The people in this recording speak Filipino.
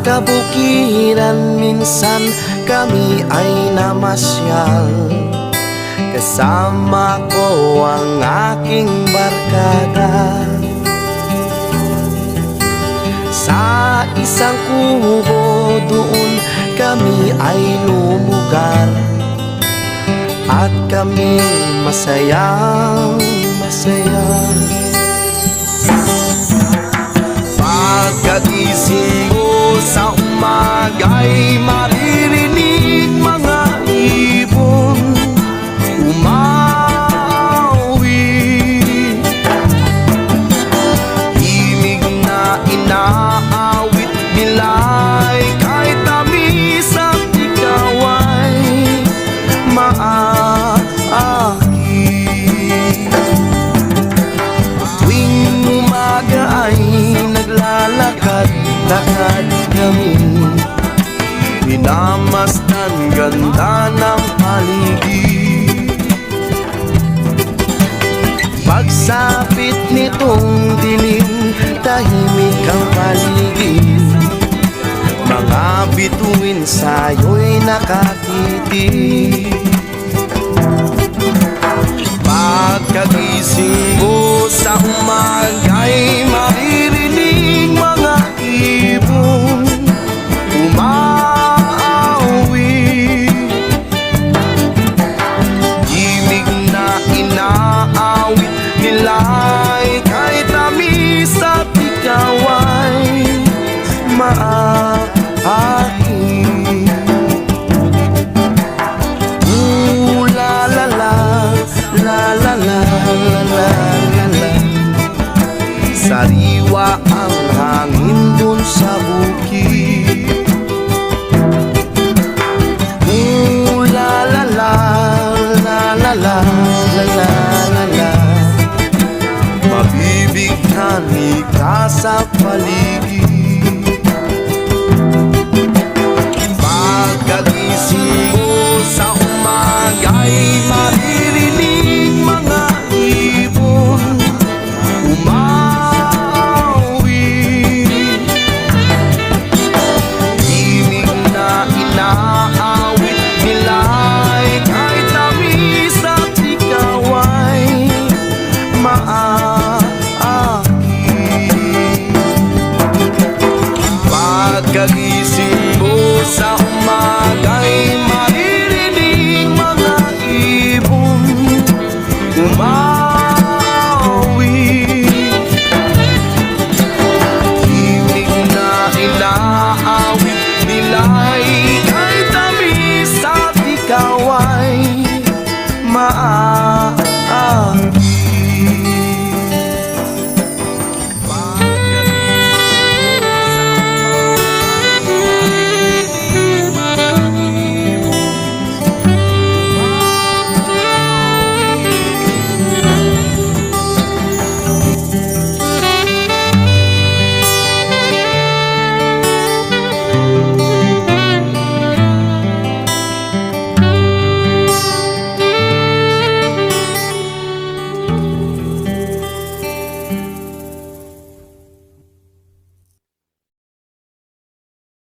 kabukiran minsan kami ay namasyal. Kasama ko ang aking barkada. Sa isang kubo doon kami ay lumugar, at kami masayang masaya. Pagkagising ko sa umaga'y maririnig mga ibon umawi. Himig na inaawit nila'y kahit tamis at ikaw ay maaki. Tuwing umaga ay naglalakad-lakad kami, minamasdan ganda ng paligid. Pagsapit nitong dilim, tahimik ang paligid. Mga bituin sa'yo'y nakatitig. Pagkagising ko sa umaga'y maririnig mga ibon umawi. Himig na inaawit nila'y kahit tamis at ikaw ay maaki. La la la, la la la, la la la. Sariwa ang hangin dun sa bukid. La la la, la la la, la la la. Mabibigyan ka sa paligid.